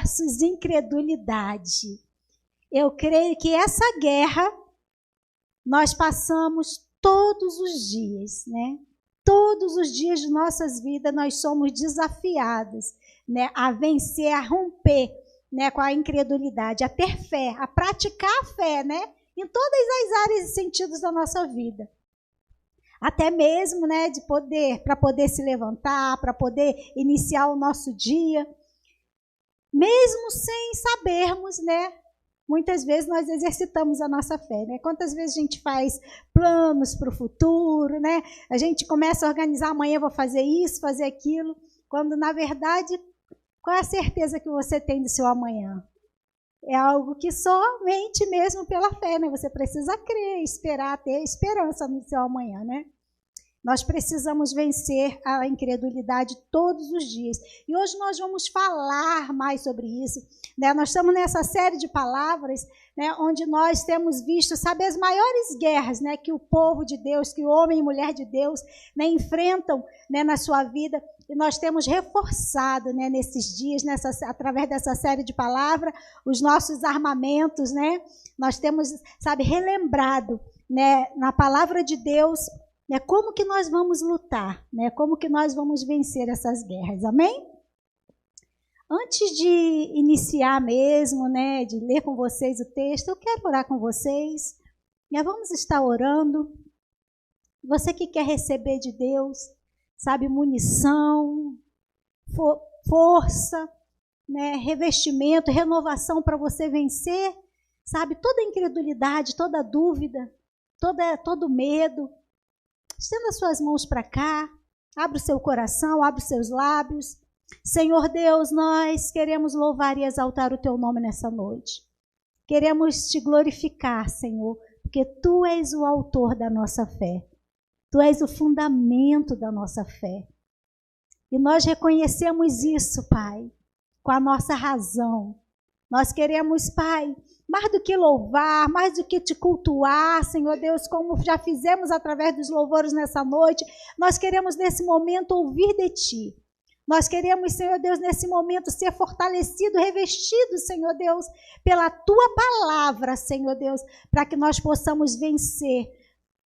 versus incredulidade. Eu creio que essa guerra nós passamos todos os dias, né? Todos os dias de nossas vidas nós somos desafiados, né, a vencer, a romper, né, com a incredulidade, a ter fé, a praticar a fé, né, em todas as áreas e sentidos da nossa vida. Até mesmo, né, para poder se levantar, para poder iniciar o nosso dia, mesmo sem sabermos, né? Muitas vezes nós exercitamos a nossa fé, né? Quantas vezes a gente faz planos para o futuro, né? A gente começa a organizar, amanhã vou fazer isso, fazer aquilo, quando na verdade, qual é a certeza que você tem do seu amanhã? É algo que somente mesmo pela fé, né? Você precisa crer, esperar, ter esperança no seu amanhã, né? Nós precisamos vencer a incredulidade todos os dias. E hoje nós vamos falar mais sobre isso, né? Nós estamos nessa série de palavras, né, onde nós temos visto, sabe, as maiores guerras, né, que o povo de Deus, que o homem e mulher de Deus, né, enfrentam, né, na sua vida. E nós temos reforçado, né, nesses dias, através dessa série de palavras, os nossos armamentos, né? Nós temos, sabe, relembrado, né, na palavra de Deus, né, como que nós vamos lutar, né, como que nós vamos vencer essas guerras, amém? Antes de iniciar mesmo, né, de ler com vocês o texto, eu quero orar com vocês, né, vamos estar orando. Você que quer receber de Deus, sabe, munição, força, né, revestimento, renovação para você vencer, sabe, toda incredulidade, toda dúvida, todo medo. Estenda suas mãos para cá, abra o seu coração, abra os seus lábios. Senhor Deus, nós queremos louvar e exaltar o teu nome nessa noite. Queremos te glorificar, Senhor, porque tu és o autor da nossa fé. Tu és o fundamento da nossa fé. E nós reconhecemos isso, Pai, com a nossa razão. Nós queremos, Pai, mais do que louvar, mais do que te cultuar, Senhor Deus, como já fizemos através dos louvores nessa noite, nós queremos nesse momento ouvir de Ti. Nós queremos, Senhor Deus, nesse momento ser fortalecido, revestido, Senhor Deus, pela Tua palavra, Senhor Deus, para que nós possamos vencer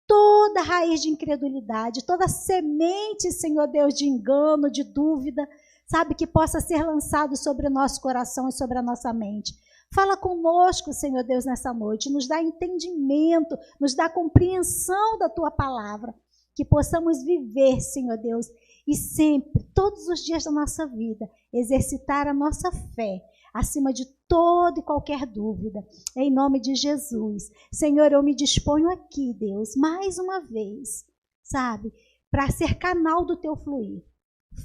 toda raiz de incredulidade, toda semente, Senhor Deus, de engano, de dúvida, sabe, que possa ser lançado sobre o nosso coração e sobre a nossa mente. Fala conosco, Senhor Deus, nessa noite, nos dá entendimento, nos dá compreensão da Tua palavra, que possamos viver, Senhor Deus, e sempre, todos os dias da nossa vida, exercitar a nossa fé, acima de toda e qualquer dúvida, em nome de Jesus. Senhor, eu me disponho aqui, Deus, mais uma vez, sabe, para ser canal do Teu fluir.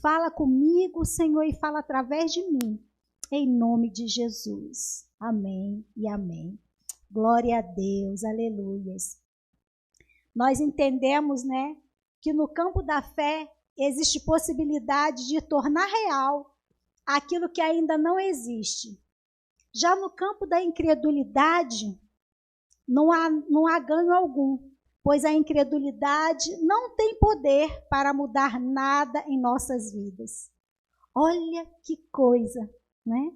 Fala comigo, Senhor, e fala através de mim, em nome de Jesus. Amém e amém. Glória a Deus, aleluias. Nós entendemos, né, que no campo da fé existe possibilidade de tornar real aquilo que ainda não existe. Já no campo da incredulidade, não há ganho algum, pois a incredulidade não tem poder para mudar nada em nossas vidas. Olha que coisa, né?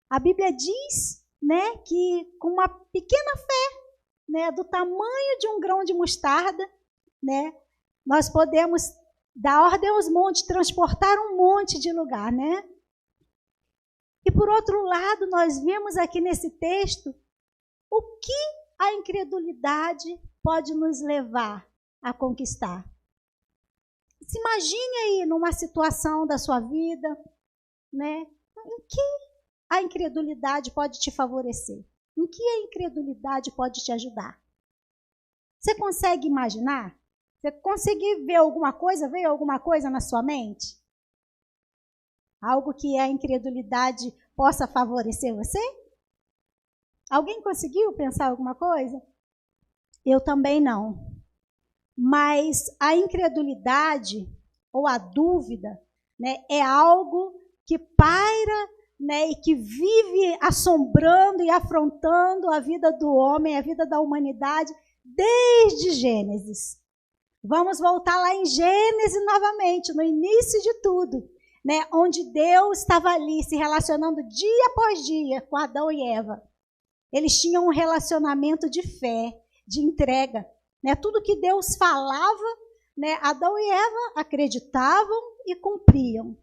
A Bíblia diz, né, que com uma pequena fé, né, do tamanho de um grão de mostarda, né, nós podemos dar ordem aos montes, transportar um monte de lugar, né? E por outro lado, nós vemos aqui nesse texto o que a incredulidade pode nos levar a conquistar. Se imagine aí numa situação da sua vida, né, em que a incredulidade pode te favorecer? Em que a incredulidade pode te ajudar? Você consegue imaginar? Você conseguiu ver alguma coisa? Veio alguma coisa na sua mente? Algo que a incredulidade possa favorecer você? Alguém conseguiu pensar alguma coisa? Eu também não. Mas a incredulidade ou a dúvida, né, é algo que paira, né, e que vive assombrando e afrontando a vida do homem, a vida da humanidade, desde Gênesis. Vamos voltar lá em Gênesis novamente, no início de tudo, né, onde Deus estava ali se relacionando dia após dia com Adão e Eva. Eles tinham um relacionamento de fé, de entrega, né? Tudo que Deus falava, né, Adão e Eva acreditavam e cumpriam.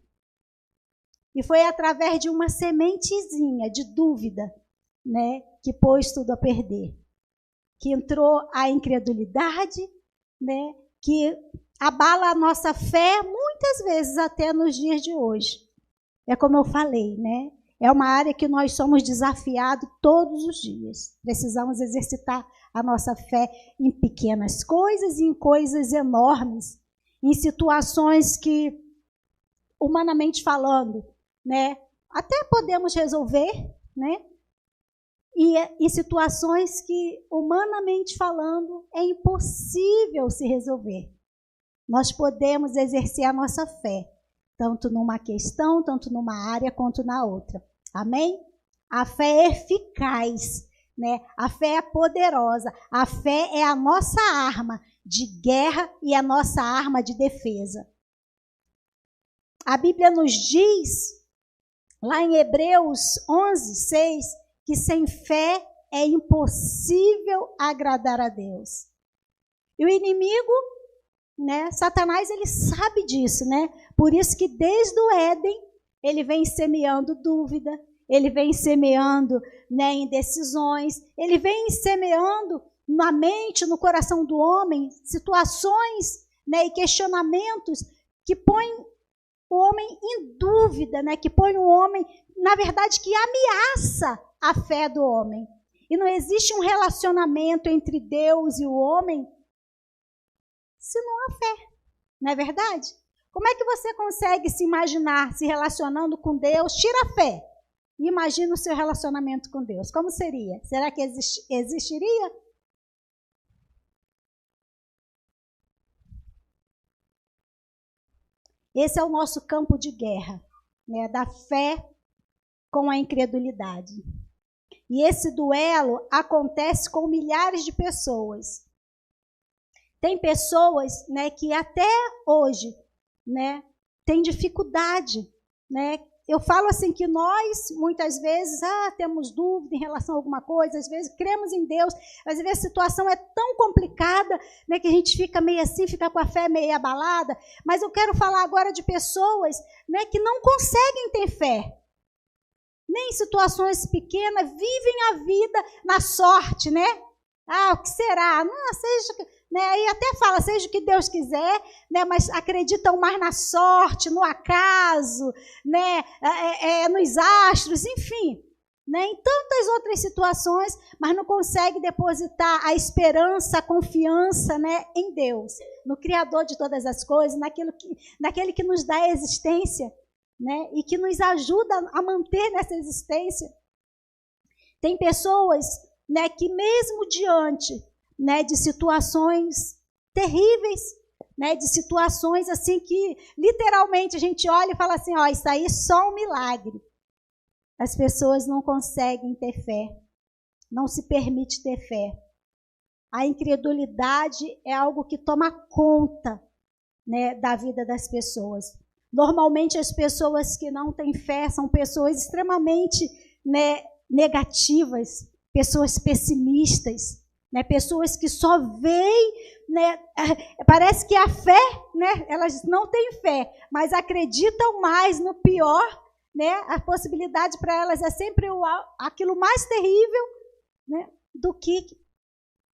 E foi através de uma sementezinha de dúvida, né, que pôs tudo a perder. Que entrou a incredulidade, né, que abala a nossa fé muitas vezes até nos dias de hoje. É como eu falei, né? É uma área que nós somos desafiados todos os dias. Precisamos exercitar a nossa fé em pequenas coisas e em coisas enormes, em situações que, humanamente falando, né, até podemos resolver, né? E em situações que, humanamente falando, é impossível se resolver. Nós podemos exercer a nossa fé, tanto numa questão, tanto numa área, quanto na outra. Amém? A fé é eficaz, né? A fé é poderosa. A fé é a nossa arma de guerra e a nossa arma de defesa. A Bíblia nos diz, lá em Hebreus 11:6, que sem fé é impossível agradar a Deus. E o inimigo, né, Satanás, ele sabe disso, né? Por isso que desde o Éden, ele vem semeando dúvida, ele vem semeando, né, indecisões, ele vem semeando na mente, no coração do homem, situações, né, e questionamentos que põem o homem em dúvida, né, que põe o homem, na verdade, que ameaça a fé do homem. E não existe um relacionamento entre Deus e o homem se não há fé, não é verdade? Como é que você consegue se imaginar se relacionando com Deus? Tira a fé e imagina o seu relacionamento com Deus. Como seria? Será que existiria? Esse é o nosso campo de guerra, né, da fé com a incredulidade. E esse duelo acontece com milhares de pessoas. Tem pessoas, né, que até hoje, né, têm dificuldade, né? Eu falo assim que nós, muitas vezes, temos dúvida em relação a alguma coisa, às vezes cremos em Deus, mas às vezes a situação é tão complicada, né, que a gente fica meio assim, fica com a fé meio abalada. Mas eu quero falar agora de pessoas, né, que não conseguem ter fé. Nem em situações pequenas, vivem a vida na sorte, né? O que será? Não, seja, né? Aí até fala, seja o que Deus quiser, né? Mas acreditam mais na sorte, no acaso, né? Nos astros, enfim, né? Em tantas outras situações, mas não consegue depositar a esperança, a confiança, né, em Deus, no Criador de todas as coisas, naquele que nos dá a existência, né, e que nos ajuda a manter nessa existência. Tem pessoas, né, que mesmo diante, né, de situações terríveis, né, de situações assim que literalmente a gente olha e fala assim, isso aí é só um milagre. As pessoas não conseguem ter fé, não se permite ter fé. A incredulidade é algo que toma conta, né, da vida das pessoas. Normalmente as pessoas que não têm fé são pessoas extremamente, né, negativas, pessoas pessimistas, né, pessoas que só veem, né, parece que a fé, né, elas não têm fé, mas acreditam mais no pior, né, a possibilidade para elas é sempre aquilo mais terrível, né, do que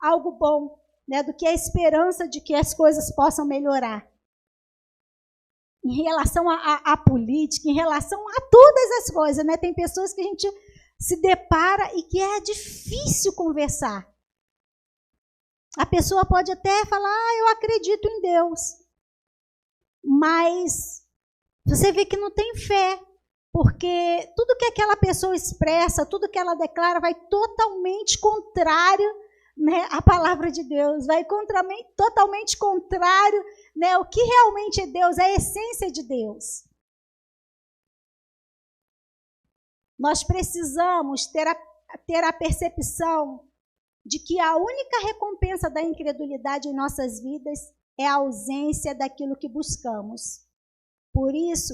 algo bom, né, do que a esperança de que as coisas possam melhorar. Em relação à política, em relação a todas as coisas, né? Tem pessoas que a gente se depara e que é difícil conversar. A pessoa pode até falar, eu acredito em Deus. Mas você vê que não tem fé, porque tudo que aquela pessoa expressa, tudo que ela declara vai totalmente contrário, né, à palavra de Deus, vai totalmente contrário, né, o que realmente é Deus, a essência de Deus. Nós precisamos ter a percepção de que a única recompensa da incredulidade em nossas vidas é a ausência daquilo que buscamos. Por isso,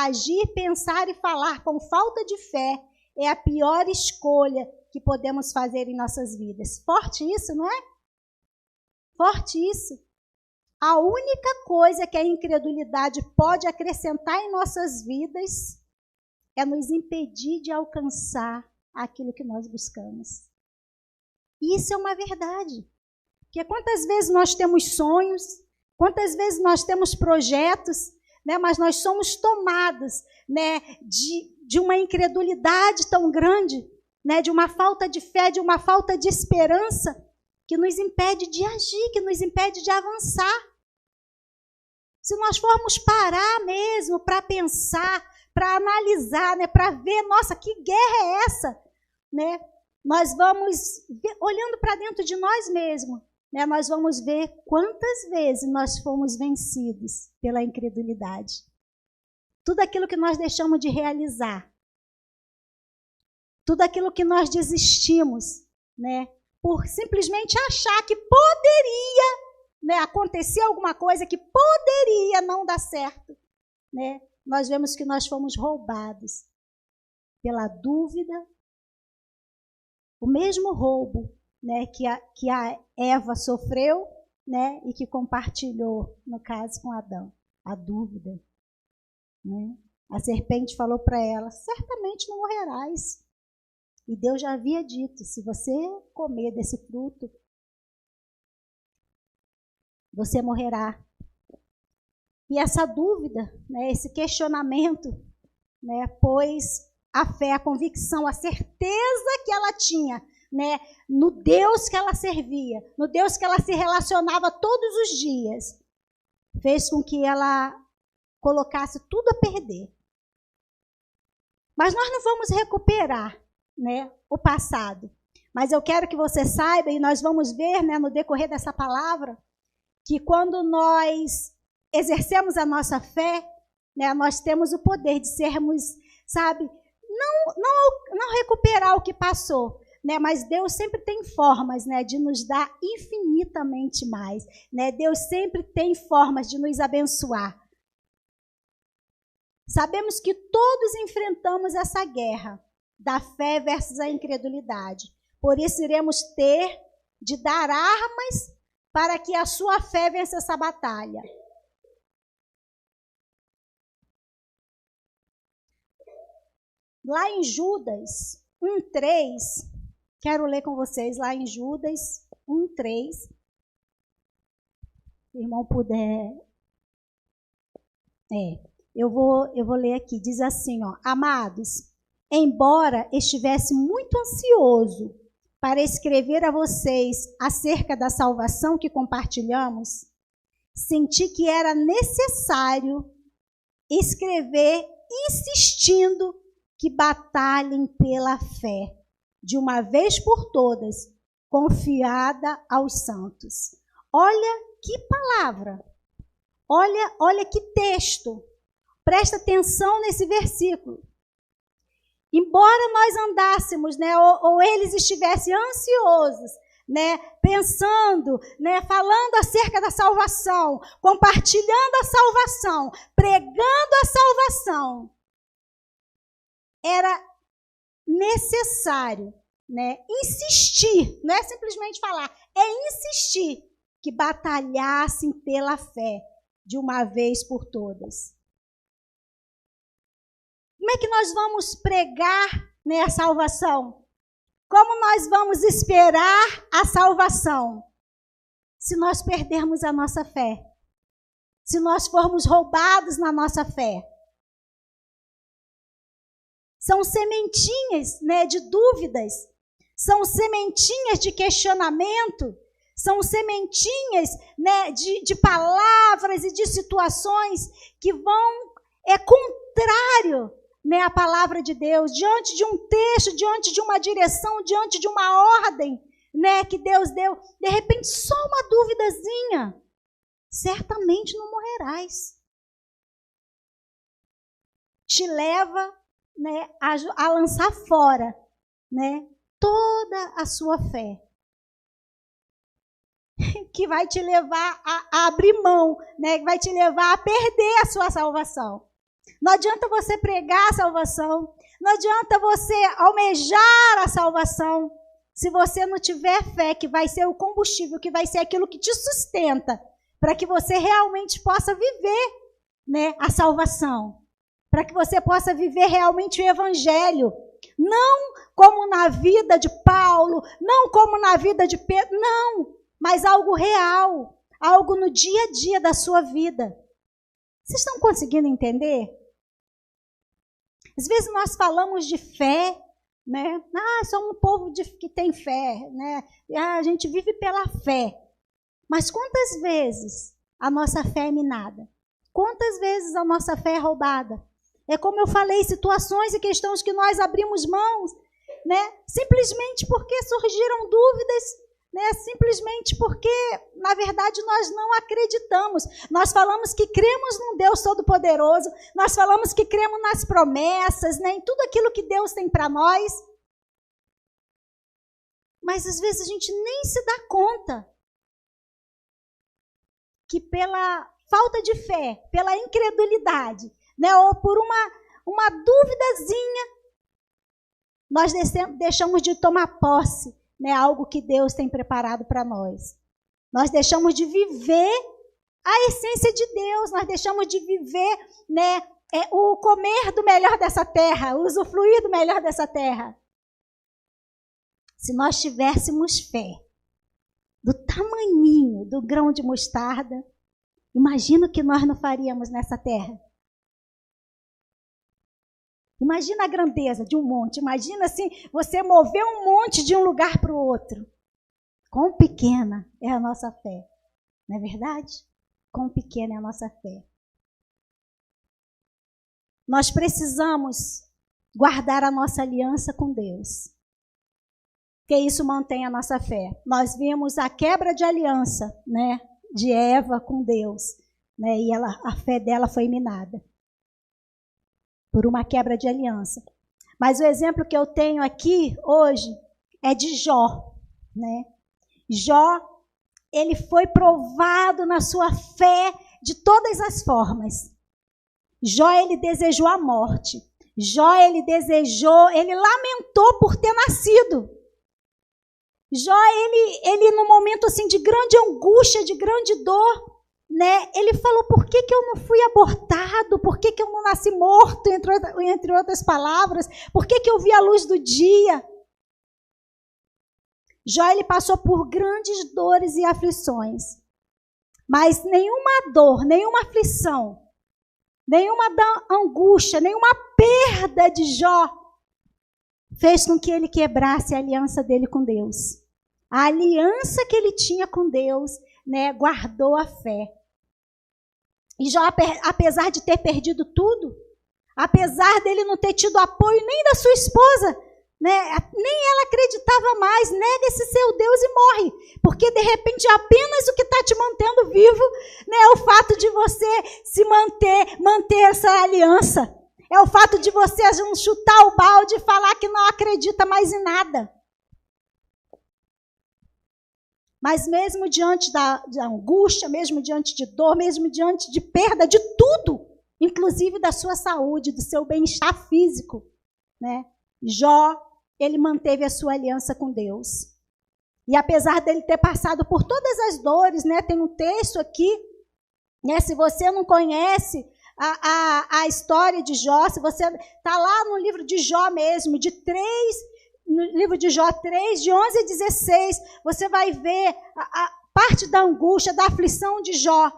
agir, pensar e falar com falta de fé é a pior escolha que podemos fazer em nossas vidas. Forte isso, não é? Forte isso. A única coisa que a incredulidade pode acrescentar em nossas vidas é nos impedir de alcançar aquilo que nós buscamos. E isso é uma verdade. Porque quantas vezes nós temos sonhos, quantas vezes nós temos projetos, né, mas nós somos tomados, né, de uma incredulidade tão grande, né, de uma falta de fé, de uma falta de esperança, que nos impede de agir, que nos impede de avançar. Se nós formos parar mesmo para pensar, para analisar, né, para ver, nossa, que guerra é essa? Né? Nós vamos, olhando para dentro de nós mesmos, né, nós vamos ver quantas vezes nós fomos vencidos pela incredulidade. Tudo aquilo que nós deixamos de realizar, tudo aquilo que nós desistimos, né, por simplesmente achar que poderia, né, acontecer alguma coisa que poderia não dar certo, né, nós vemos que nós fomos roubados pela dúvida, o mesmo roubo, né, que a Eva sofreu, né, e que compartilhou, no caso, com Adão, a dúvida. Né? A serpente falou para ela, certamente não morrerás. E Deus já havia dito, se você comer desse fruto, você morrerá. E essa dúvida, né, esse questionamento, né, pôs a fé, a convicção, a certeza que ela tinha, né, no Deus que ela servia, no Deus que ela se relacionava todos os dias, fez com que ela colocasse tudo a perder. Mas nós não vamos recuperar, né, o passado. Mas eu quero que você saiba, e nós vamos ver, né, no decorrer dessa palavra, que quando nós exercemos a nossa fé, né, nós temos o poder de sermos, sabe, não recuperar o que passou, né, mas Deus sempre tem formas, né, de nos dar infinitamente mais. Né, Deus sempre tem formas de nos abençoar. Sabemos que todos enfrentamos essa guerra da fé versus a incredulidade. Por isso iremos ter de dar armas para que a sua fé vença essa batalha. Lá em Judas 1:3, quero ler com vocês lá em Judas 1:3. Se o irmão puder. Eu vou ler aqui. Diz assim, ó: Amados, embora estivesse muito ansioso para escrever a vocês acerca da salvação que compartilhamos, senti que era necessário escrever insistindo que batalhem pela fé, de uma vez por todas, confiada aos santos. Olha que palavra, olha que texto. Presta atenção nesse versículo. Embora nós andássemos, né, ou eles estivessem ansiosos, né, pensando, né, falando acerca da salvação, compartilhando a salvação, pregando a salvação, era necessário, né, insistir, não é simplesmente falar, é insistir que batalhassem pela fé de uma vez por todas. Como é que nós vamos pregar, né, a salvação? Como nós vamos esperar a salvação? Se nós perdermos a nossa fé. Se nós formos roubados na nossa fé. São sementinhas, né, de dúvidas. São sementinhas de questionamento. São sementinhas, né, de palavras e de situações que vão, contrário, né, a palavra de Deus, diante de um texto, diante de uma direção, diante de uma ordem, né, que Deus deu. De repente, só uma duvidazinha. Certamente não morrerás. Te leva, né, a lançar fora, né, toda a sua fé. Que vai te levar a abrir mão, né, que vai te levar a perder a sua salvação. Não adianta você pregar a salvação. Não adianta você almejar a salvação se você não tiver fé, que vai ser o combustível, que vai ser aquilo que te sustenta, para que você realmente possa viver, né, a salvação. Para que você possa viver realmente o evangelho. Não como na vida de Paulo, não como na vida de Pedro, não, mas algo real, algo no dia a dia da sua vida. Vocês estão conseguindo entender? Às vezes nós falamos de fé, né? Somos um povo que tem fé, né? A gente vive pela fé. Mas quantas vezes a nossa fé é minada? Quantas vezes a nossa fé é roubada? É como eu falei, situações e questões que nós abrimos mãos, né? Simplesmente porque surgiram dúvidas, né? Simplesmente porque, na verdade, nós não acreditamos. Nós falamos que cremos num Deus Todo-Poderoso, nós falamos que cremos nas promessas, né? Em tudo aquilo que Deus tem para nós. Mas, às vezes, a gente nem se dá conta que pela falta de fé, pela incredulidade, né? Ou por uma duvidazinha, nós deixamos de tomar posse, né, algo que Deus tem preparado para nós. Nós deixamos de viver a essência de Deus, nós deixamos de viver, né, o comer do melhor dessa terra, o usufruir do melhor dessa terra. Se nós tivéssemos fé do tamaninho do grão de mostarda, imagina o que nós não faríamos nessa terra. Imagina a grandeza de um monte. Imagina assim, você mover um monte de um lugar para o outro. Quão pequena é a nossa fé. Não é verdade? Quão pequena é a nossa fé. Nós precisamos guardar a nossa aliança com Deus. Porque isso mantém a nossa fé. Nós vimos a quebra de aliança, né, de Eva com Deus. Né, e a fé dela foi minada por uma quebra de aliança. Mas o exemplo que eu tenho aqui hoje é de Jó, né? Jó, ele foi provado na sua fé de todas as formas. Jó, ele desejou a morte. Jó, ele lamentou por ter nascido. Jó, ele num momento assim de grande angústia, de grande dor, né? Ele falou, por que eu não fui abortado? Por que eu não nasci morto, entre outras palavras? Por que eu vi a luz do dia? Jó, ele passou por grandes dores e aflições. Mas nenhuma dor, nenhuma aflição, nenhuma angústia, nenhuma perda de Jó fez com que ele quebrasse a aliança dele com Deus. A aliança que ele tinha com Deus, né, guardou a fé. E Jó, apesar de ter perdido tudo, apesar dele não ter tido apoio nem da sua esposa, né, nem ela acreditava mais, nega esse seu Deus e morre, porque de repente apenas o que está te mantendo vivo, né, é o fato de você se manter essa aliança, é o fato de você chutar o balde e falar que não acredita mais em nada. Mas mesmo diante da angústia, mesmo diante de dor, mesmo diante de perda de tudo, inclusive da sua saúde, do seu bem-estar físico, né? Jó, ele manteve a sua aliança com Deus. E apesar dele ter passado por todas as dores, né? Tem um texto aqui, né? Se você não conhece a história de Jó, se você está lá no livro de Jó mesmo, no livro de Jó 3, de 11 a 16, você vai ver a parte da angústia, da aflição de Jó.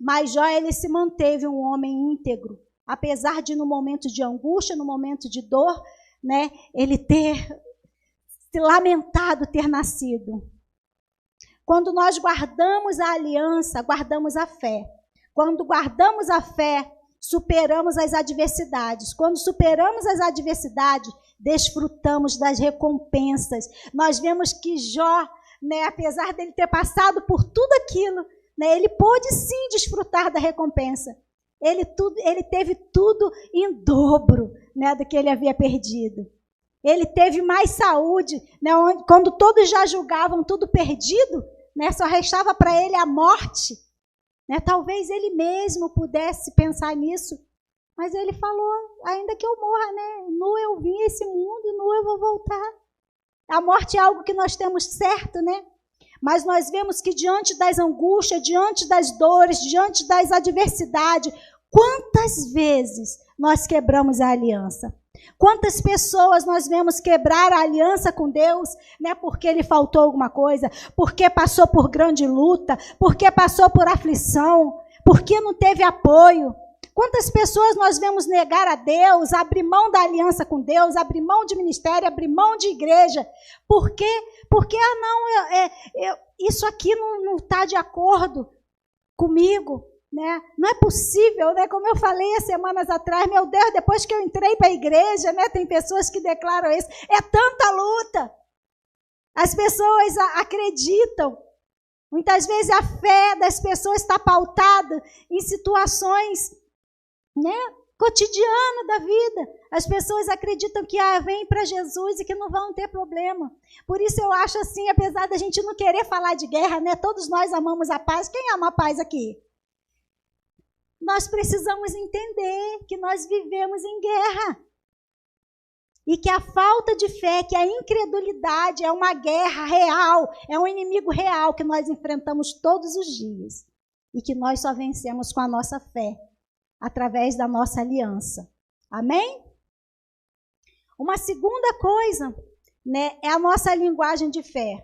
Mas Jó, ele se manteve um homem íntegro. Apesar de no momento de angústia, no momento de dor, né, ele ter se lamentado ter nascido. Quando nós guardamos a aliança, guardamos a fé. Quando guardamos a fé, superamos as adversidades. Quando superamos as adversidades, desfrutamos das recompensas. Nós vemos que Jó, né, apesar dele ter passado por tudo aquilo, né, ele pôde sim desfrutar da recompensa. Ele teve tudo em dobro, né, do que ele havia perdido. Ele teve mais saúde, né, quando todos já julgavam tudo perdido, né, só restava para ele a morte. né? Talvez ele mesmo pudesse pensar nisso, mas ele falou, ainda que eu morra, né? Nu eu vim a esse mundo e nu eu vou voltar. A morte é algo que nós temos certo, né? Mas nós vemos que diante das angústias, diante das dores, diante das adversidades, quantas vezes nós quebramos a aliança? Quantas pessoas nós vemos quebrar a aliança com Deus, né? Porque lhe faltou alguma coisa, porque passou por grande luta, porque passou por aflição, porque não teve apoio. Quantas pessoas nós vemos negar a Deus, abrir mão da aliança com Deus, abrir mão de ministério, abrir mão de igreja? Por quê? Porque, isso aqui não está de acordo comigo, né? Não é possível, né? Como eu falei há semanas atrás, meu Deus, depois que eu entrei para a igreja, né? Tem pessoas que declaram isso, é tanta luta. As pessoas acreditam. Muitas vezes a fé das pessoas está pautada em situações, né, cotidiano da vida. As pessoas acreditam que vem para Jesus e que não vão ter problema. Por isso eu acho assim, apesar da gente não querer falar de guerra, né, todos nós amamos a paz. Quem ama a paz aqui? Nós precisamos entender que nós vivemos em guerra. E que a falta de fé, que a incredulidade é uma guerra real, é um inimigo real que nós enfrentamos todos os dias. E que nós só vencemos com a nossa fé, através da nossa aliança. Amém? Uma segunda coisa, né, é a nossa linguagem de fé.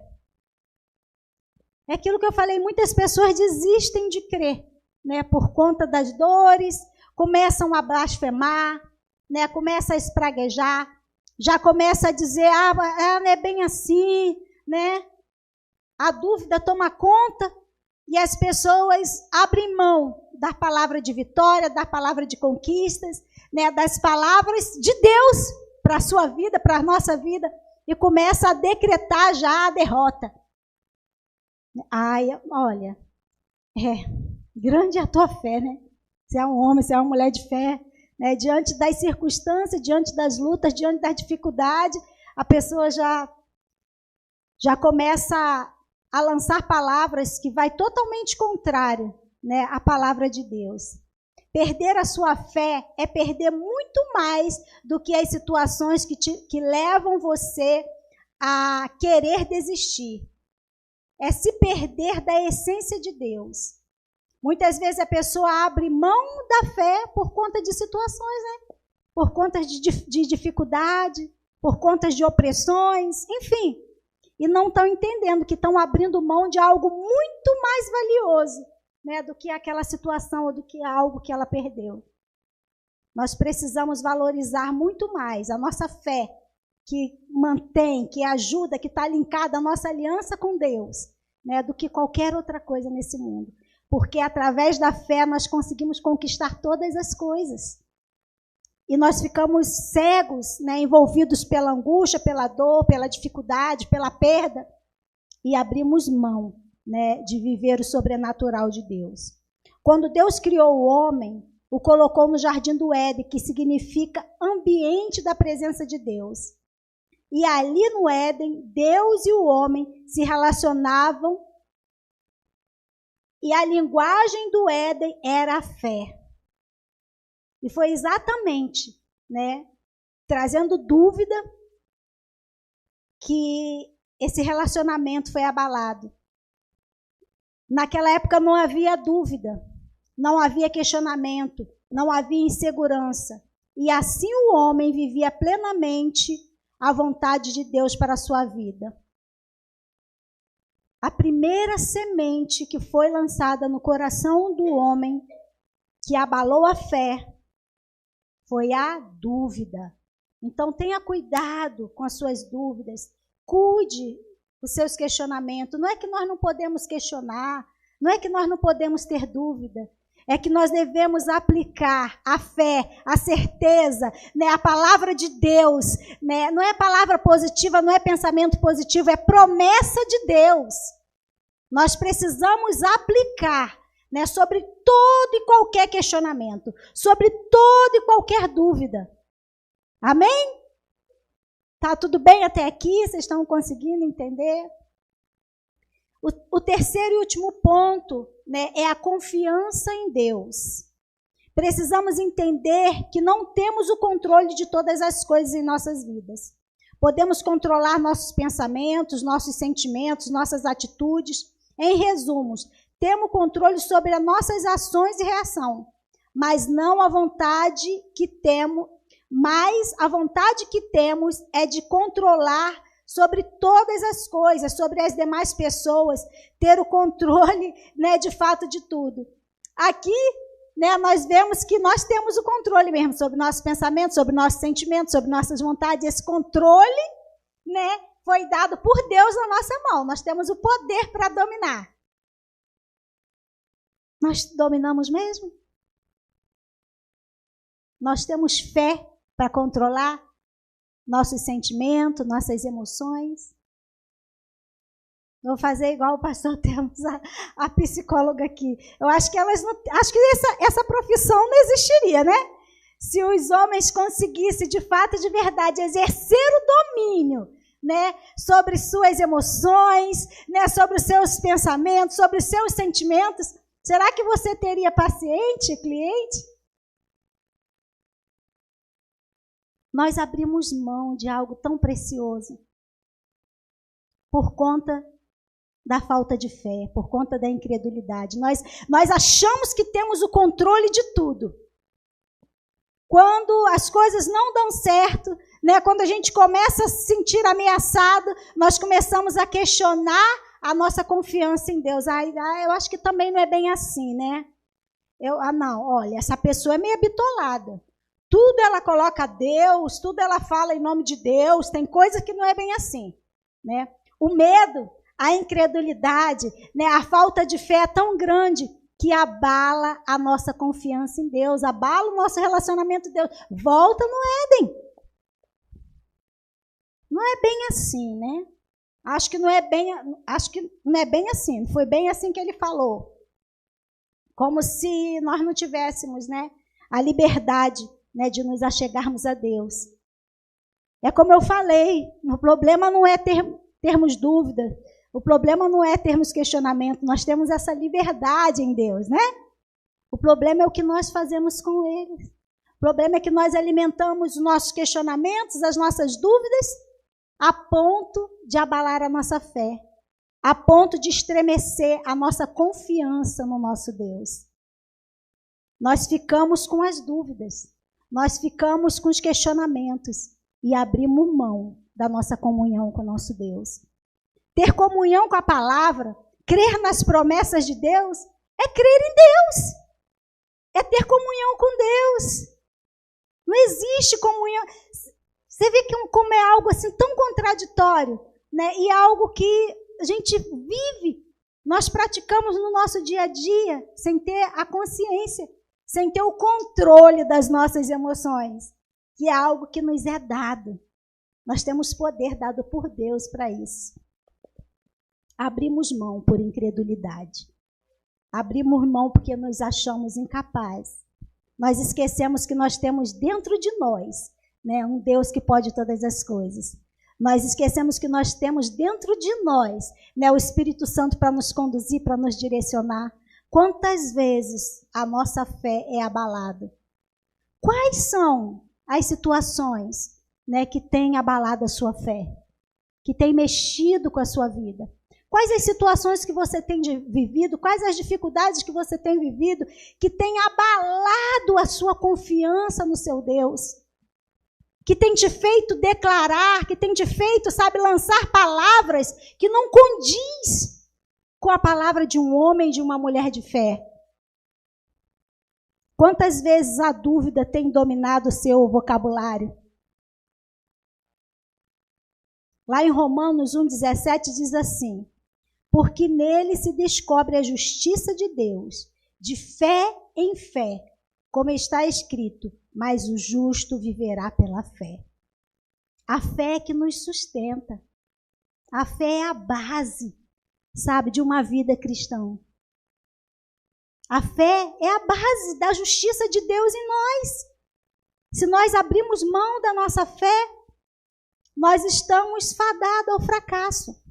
É aquilo que eu falei, muitas pessoas desistem de crer, né, por conta das dores, começam a blasfemar, né, começam a espraguejar, já começa a dizer, não é bem assim, né? A dúvida toma conta e as pessoas abrem mão da palavra de vitória, da palavra de conquistas, né? Das palavras de Deus para a sua vida, para a nossa vida, e começa a decretar já a derrota. Olha, grande é a tua fé, né? Você é um homem, você é uma mulher de fé. Né, diante das circunstâncias, diante das lutas, diante da dificuldade, a pessoa já começa a lançar palavras que vai totalmente contrário, né, à palavra de Deus. Perder a sua fé é perder muito mais do que as situações que levam você a querer desistir. É se perder da essência de Deus. Muitas vezes a pessoa abre mão da fé por conta de situações, né? Por conta de dificuldade, por conta de opressões, enfim. E não estão entendendo que estão abrindo mão de algo muito mais valioso, né, do que aquela situação ou do que algo que ela perdeu. Nós precisamos valorizar muito mais a nossa fé, que mantém, que ajuda, que está linkada à nossa aliança com Deus, né, do que qualquer outra coisa nesse mundo. Porque através da fé nós conseguimos conquistar todas as coisas. E nós ficamos cegos, né, envolvidos pela angústia, pela dor, pela dificuldade, pela perda. E abrimos mão, né, de viver o sobrenatural de Deus. Quando Deus criou o homem, o colocou no jardim do Éden, que significa ambiente da presença de Deus. E ali no Éden, Deus e o homem se relacionavam. E a linguagem do Éden era a fé. E foi exatamente, né, trazendo dúvida, que esse relacionamento foi abalado. Naquela época não havia dúvida, não havia questionamento, não havia insegurança. E assim o homem vivia plenamente a vontade de Deus para a sua vida. A primeira semente que foi lançada no coração do homem, que abalou a fé, foi a dúvida. Então tenha cuidado com as suas dúvidas, cuide dos seus questionamentos. Não é que nós não podemos questionar, não é que nós não podemos ter dúvida, é que nós devemos aplicar a fé, a certeza, né, a palavra de Deus, né, não é palavra positiva, não é pensamento positivo, é promessa de Deus. Nós precisamos aplicar, né, sobre todo e qualquer questionamento, sobre toda e qualquer dúvida. Amém? Tá tudo bem até aqui? Vocês estão conseguindo entender? O terceiro e último ponto, né, é a confiança em Deus. Precisamos entender que não temos o controle de todas as coisas em nossas vidas. Podemos controlar nossos pensamentos, nossos sentimentos, nossas atitudes. Em resumo, temos controle sobre as nossas ações e reação, mas não a vontade que temos, é de controlar sobre todas as coisas, sobre as demais pessoas, ter o controle, né, de fato de tudo. Aqui, né, nós vemos que nós temos o controle mesmo sobre nossos pensamentos, sobre nossos sentimentos, sobre nossas vontades. Esse controle, né, foi dado por Deus na nossa mão. Nós temos o poder para dominar. Nós dominamos mesmo? Nós temos fé para controlar nossos sentimentos, nossas emoções? Vou fazer igual o pastor temos a psicóloga aqui. Eu acho que essa profissão não existiria, né? Se os homens conseguissem de fato, de verdade, exercer o domínio, né, sobre suas emoções, né, sobre os seus pensamentos, sobre os seus sentimentos, será que você teria paciente, cliente? Nós abrimos mão de algo tão precioso por conta da falta de fé, por conta da incredulidade. Nós achamos que temos o controle de tudo. Quando as coisas não dão certo, né, quando a gente começa a se sentir ameaçado, nós começamos a questionar a nossa confiança em Deus. Eu acho que também não é bem assim, né? Não, olha, essa pessoa é meio bitolada. Tudo ela coloca Deus, tudo ela fala em nome de Deus, tem coisa que não é bem assim, né? O medo, a incredulidade, né, a falta de fé é tão grande que abala a nossa confiança em Deus, abala o nosso relacionamento com Deus. Volta no Éden. Não é bem assim, né? Acho que não é bem assim, não foi bem assim que ele falou. Como se nós não tivéssemos, né, a liberdade, né, de nos achegarmos a Deus. É como eu falei, o problema não é termos dúvida, o problema não é termos questionamento, nós temos essa liberdade em Deus, né? O problema é o que nós fazemos com Ele. O problema é que nós alimentamos os nossos questionamentos, as nossas dúvidas, a ponto de abalar a nossa fé, a ponto de estremecer a nossa confiança no nosso Deus. Nós ficamos com as dúvidas, nós ficamos com os questionamentos e abrimos mão da nossa comunhão com o nosso Deus. Ter comunhão com a palavra, crer nas promessas de Deus, é crer em Deus. É ter comunhão com Deus. Não existe comunhão. Você vê como é algo assim tão contraditório, né? E algo que a gente vive, nós praticamos no nosso dia a dia, sem ter a consciência, sem ter o controle das nossas emoções, que é algo que nos é dado. Nós temos poder dado por Deus para isso. Abrimos mão por incredulidade. Abrimos mão porque nos achamos incapazes. Nós esquecemos que nós temos dentro de nós, né, um Deus que pode todas as coisas. Nós esquecemos que nós temos dentro de nós, né, o Espírito Santo para nos conduzir, para nos direcionar. Quantas vezes a nossa fé é abalada? Quais são as situações, né, que têm abalado a sua fé? Que têm mexido com a sua vida? Quais as situações que você tem vivido, quais as dificuldades que você tem vivido, que tem abalado a sua confiança no seu Deus? Que tem te feito declarar, que tem te feito, sabe, lançar palavras que não condiz com a palavra de um homem, de uma mulher de fé? Quantas vezes a dúvida tem dominado o seu vocabulário? Lá em Romanos 1,17 diz assim: porque nele se descobre a justiça de Deus, de fé em fé, como está escrito, mas o justo viverá pela fé. A fé é que nos sustenta. A fé é a base, sabe, de uma vida cristã. A fé é a base da justiça de Deus em nós. Se nós abrimos mão da nossa fé, nós estamos fadados ao fracasso.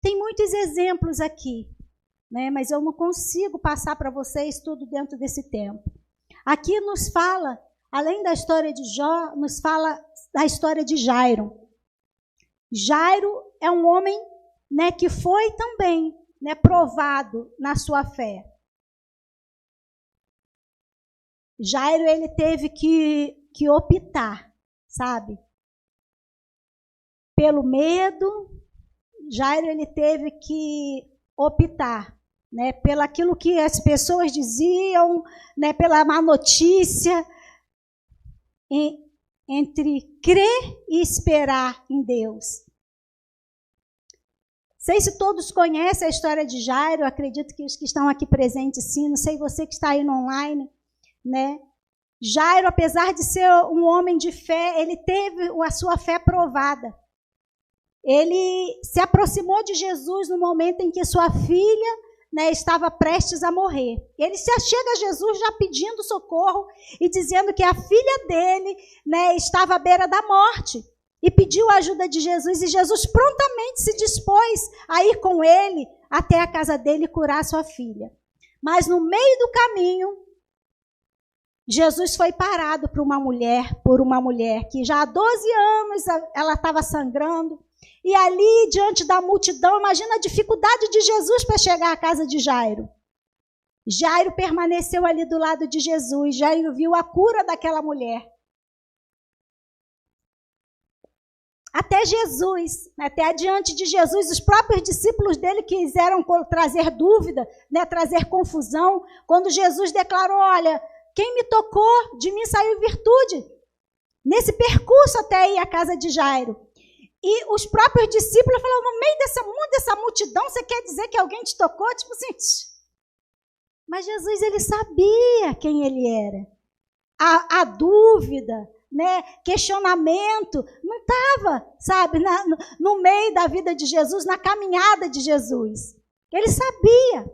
Tem muitos exemplos aqui, né? Mas eu não consigo passar para vocês tudo dentro desse tempo. Aqui nos fala, além da história de Jó, nos fala da história de Jairo. Jairo é um homem, né, que foi também, né, provado na sua fé. Jairo, ele teve que optar, sabe? Pelo medo, Jairo, ele teve que optar, né, pelo aquilo que as pessoas diziam, né, pela má notícia, entre crer e esperar em Deus. Sei se todos conhecem a história de Jairo, acredito que os que estão aqui presentes sim, não sei você que está aí no online, né? Jairo, apesar de ser um homem de fé, ele teve a sua fé provada. Ele se aproximou de Jesus no momento em que sua filha, né, estava prestes a morrer. Ele se achega a Jesus já pedindo socorro e dizendo que a filha dele, né, estava à beira da morte. E pediu a ajuda de Jesus, e Jesus prontamente se dispôs a ir com ele até a casa dele e curar sua filha. Mas no meio do caminho, Jesus foi parado por uma mulher que já há 12 anos ela estava sangrando. E ali, diante da multidão, imagina a dificuldade de Jesus para chegar à casa de Jairo. Jairo permaneceu ali do lado de Jesus. Jairo viu a cura daquela mulher. Até Jesus, até adiante de Jesus, os próprios discípulos dele quiseram trazer dúvida, né, trazer confusão, quando Jesus declarou, olha, quem me tocou, de mim saiu virtude. Nesse percurso até ir à casa de Jairo. E os próprios discípulos falaram, no meio dessa multidão, você quer dizer que alguém te tocou? Tipo assim, mas Jesus, ele sabia quem ele era. A dúvida, né, questionamento, não estava, sabe, no meio da vida de Jesus, na caminhada de Jesus. Ele sabia.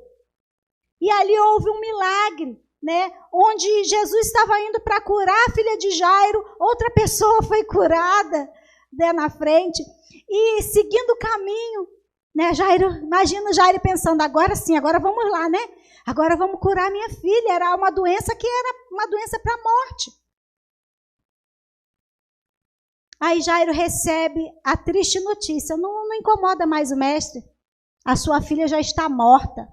E ali houve um milagre, né, onde Jesus estava indo para curar a filha de Jairo, outra pessoa foi curada, né, na frente, e seguindo o caminho, né, Jairo, imagina Jairo pensando, agora sim, agora vamos lá, né? Agora vamos curar minha filha, era uma doença que era uma doença para a morte. Aí Jairo recebe a triste notícia, não incomoda mais o mestre, a sua filha já está morta.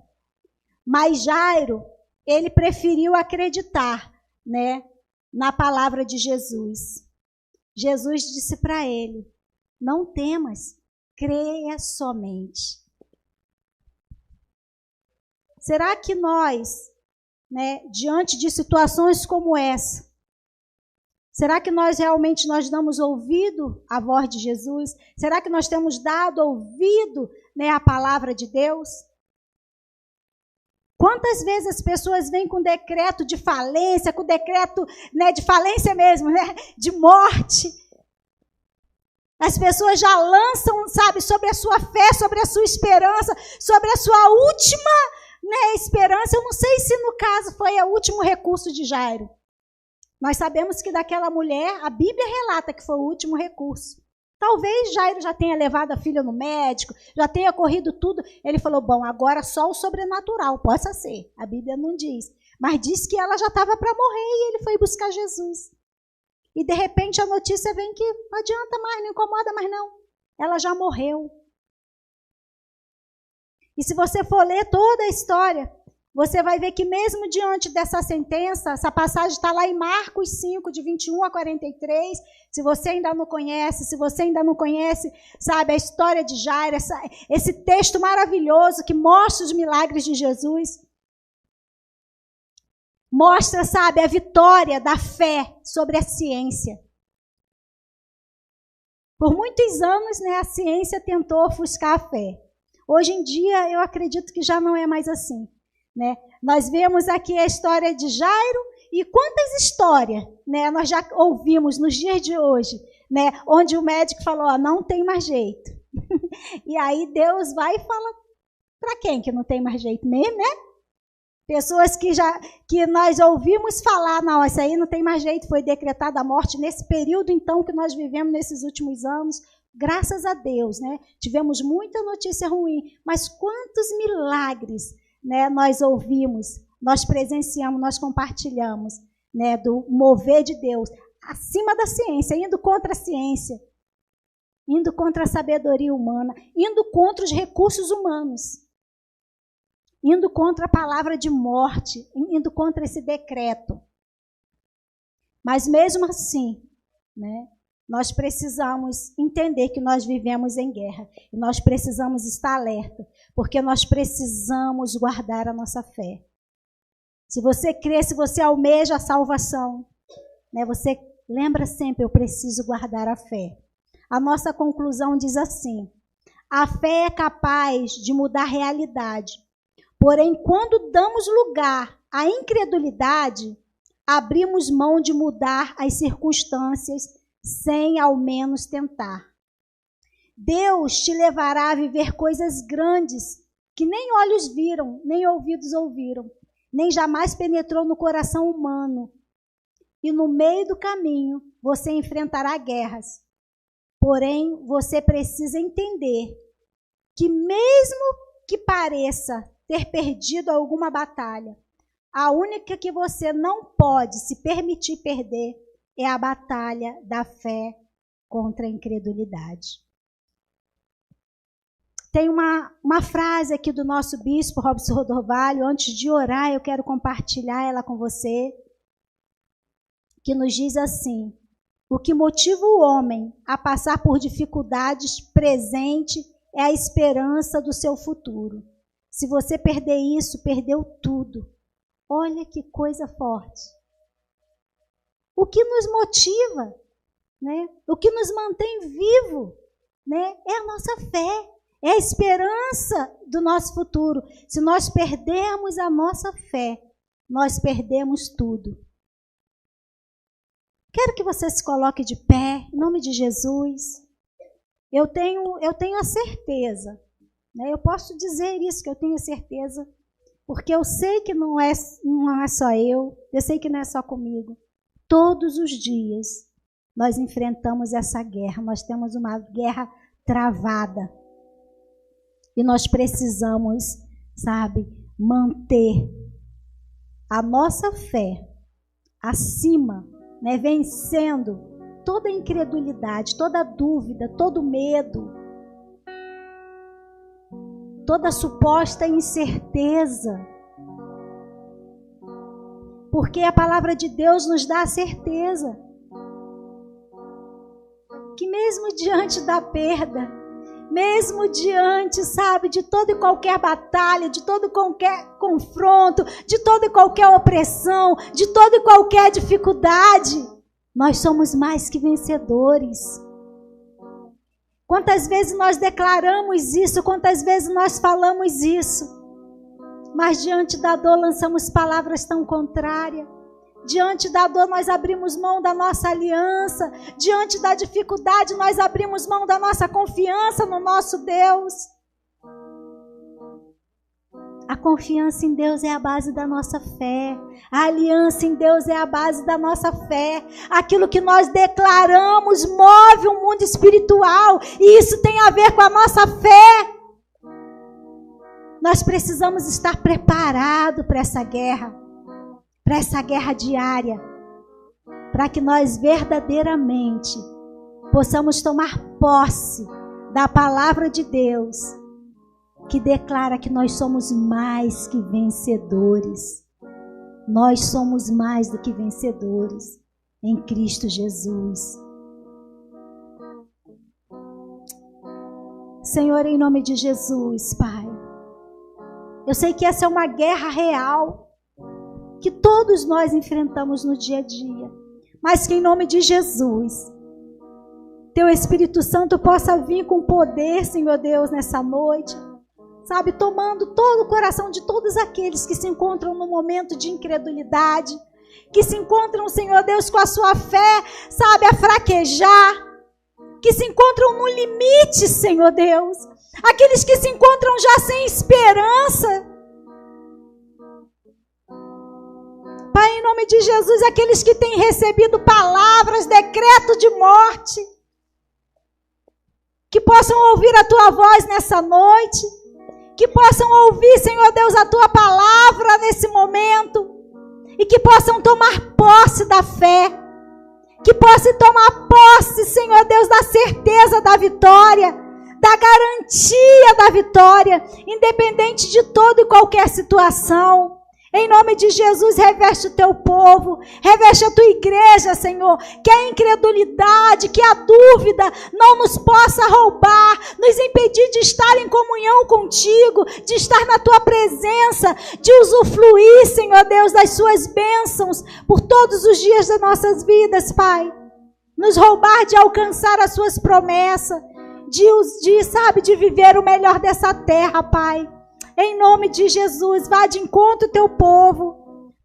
Mas Jairo, ele preferiu acreditar, né, na palavra de Jesus. Jesus disse para ele, não temas, creia somente. Será que nós, né, diante de situações como essa, será que nós realmente damos ouvido à voz de Jesus? Será que nós temos dado ouvido, né, à palavra de Deus? Quantas vezes as pessoas vêm com decreto de falência, com decreto, né, de falência mesmo, né, de morte. As pessoas já lançam, sabe, sobre a sua fé, sobre a sua esperança, sobre a sua última, né, esperança. Eu não sei se no caso foi o último recurso de Jairo. Nós sabemos que daquela mulher, a Bíblia relata que foi o último recurso. Talvez Jairo já tenha levado a filha no médico, já tenha corrido tudo. Ele falou, bom, agora só o sobrenatural, possa ser. A Bíblia não diz. Mas diz que ela já estava para morrer e ele foi buscar Jesus. E de repente a notícia vem que não adianta mais, não incomoda mais não. Ela já morreu. E se você for ler toda a história, você vai ver que mesmo diante dessa sentença, essa passagem está lá em Marcos 5, de 21 a 43, se você ainda não conhece, sabe, a história de Jairo, esse texto maravilhoso que mostra os milagres de Jesus, mostra, sabe, a vitória da fé sobre a ciência. Por muitos anos, né, a ciência tentou ofuscar a fé. Hoje em dia, eu acredito que já não é mais assim. Né? Nós vemos aqui a história de Jairo e quantas histórias, né, nós já ouvimos nos dias de hoje, né, onde o médico falou, ó, não tem mais jeito. E aí Deus vai e fala, para quem que não tem mais jeito mesmo, né? Pessoas que nós ouvimos falar, não, isso aí não tem mais jeito, foi decretada a morte nesse período então que nós vivemos nesses últimos anos, Graças a Deus, né? Tivemos muita notícia ruim, mas quantos milagres, né, nós ouvimos, nós presenciamos, nós compartilhamos, né, do mover de Deus, acima da ciência, indo contra a ciência, indo contra a sabedoria humana, indo contra os recursos humanos, indo contra a palavra de morte, indo contra esse decreto. Mas mesmo assim, né, nós precisamos entender que nós vivemos em guerra. E nós precisamos estar alerta, porque nós precisamos guardar a nossa fé. Se você crê, se você almeja a salvação, né, você lembra sempre, eu preciso guardar a fé. A nossa conclusão diz assim: a fé é capaz de mudar a realidade. Porém, quando damos lugar à incredulidade, abrimos mão de mudar as circunstâncias sem ao menos tentar. Deus te levará a viver coisas grandes que nem olhos viram, nem ouvidos ouviram, nem jamais penetrou no coração humano. E no meio do caminho você enfrentará guerras. Porém, você precisa entender que mesmo que pareça ter perdido alguma batalha, a única que você não pode se permitir perder é a batalha da fé contra a incredulidade. Tem uma frase aqui do nosso bispo Robson Rodovalho, antes de orar eu quero compartilhar ela com você, que nos diz assim: o que motiva o homem a passar por dificuldades presente é a esperança do seu futuro. Se você perder isso, perdeu tudo. Olha que coisa forte. O que nos motiva, né? O que nos mantém vivo, né? É a nossa fé, é a esperança do nosso futuro. Se nós perdermos a nossa fé, nós perdemos tudo. Quero que você se coloque de pé, em nome de Jesus. Eu tenho a certeza, né? Eu posso dizer isso, que eu tenho certeza, porque eu sei que não é só eu sei que não é só comigo. Todos os dias nós enfrentamos essa guerra, nós temos uma guerra travada. E nós precisamos, sabe, manter a nossa fé acima, né, vencendo toda incredulidade, toda dúvida, todo medo, toda suposta incerteza. Porque a palavra de Deus nos dá a certeza que mesmo diante da perda, mesmo diante, sabe, de toda e qualquer batalha, de todo e qualquer confronto, de toda e qualquer opressão, de toda e qualquer dificuldade, nós somos mais que vencedores. Quantas vezes nós declaramos isso, quantas vezes nós falamos isso, mas diante da dor lançamos palavras tão contrárias. Diante da dor nós abrimos mão da nossa aliança. Diante da dificuldade nós abrimos mão da nossa confiança no nosso Deus. A confiança em Deus é a base da nossa fé. A aliança em Deus é a base da nossa fé. Aquilo que nós declaramos move o mundo espiritual. E isso tem a ver com a nossa fé. Nós precisamos estar preparados para essa guerra diária, para que nós verdadeiramente possamos tomar posse da palavra de Deus, que declara que nós somos mais que vencedores. Nós somos mais do que vencedores em Cristo Jesus. Senhor, em nome de Jesus, Pai, eu sei que essa é uma guerra real, que todos nós enfrentamos no dia a dia, mas que em nome de Jesus, Teu Espírito Santo possa vir com poder, Senhor Deus, nessa noite, sabe, tomando todo o coração de todos aqueles que se encontram no momento de incredulidade, que se encontram, Senhor Deus, com a sua fé, sabe, a fraquejar, que se encontram no limite, Senhor Deus, aqueles que se encontram já sem esperança. Pai, em nome de Jesus, aqueles que têm recebido palavras, decreto de morte, que possam ouvir a tua voz nessa noite, que possam ouvir, Senhor Deus, a tua palavra nesse momento, e que possam tomar posse da fé, que possam tomar posse, Senhor Deus, da certeza da vitória, da garantia da vitória, independente de toda e qualquer situação. Em nome de Jesus, reveste o teu povo, reveste a tua igreja, Senhor, que a incredulidade, que a dúvida não nos possa roubar, nos impedir de estar em comunhão contigo, de estar na tua presença, de usufruir, Senhor Deus, das suas bênçãos por todos os dias das nossas vidas, Pai. Nos roubar de alcançar as suas promessas, de viver o melhor dessa terra, Pai. Em nome de Jesus, vá de encontro ao teu povo.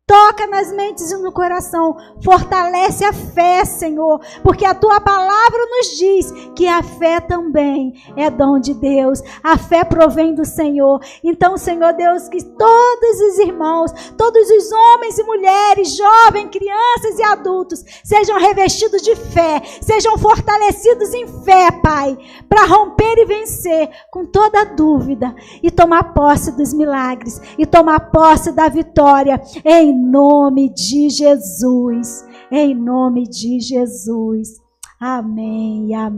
Toca nas mentes e no coração. Fortalece a fé, Senhor. Porque a tua palavra nos diz que a fé também é dom de Deus. A fé provém do Senhor. Então, Senhor Deus, que todos os irmãos, todos os homens e mulheres, jovens, crianças e adultos, sejam revestidos de fé. Sejam fortalecidos em fé, Pai. Para romper e vencer com toda dúvida. E tomar posse dos milagres. E tomar posse da vitória. Em nome de Jesus, em nome de Jesus, amém, amém.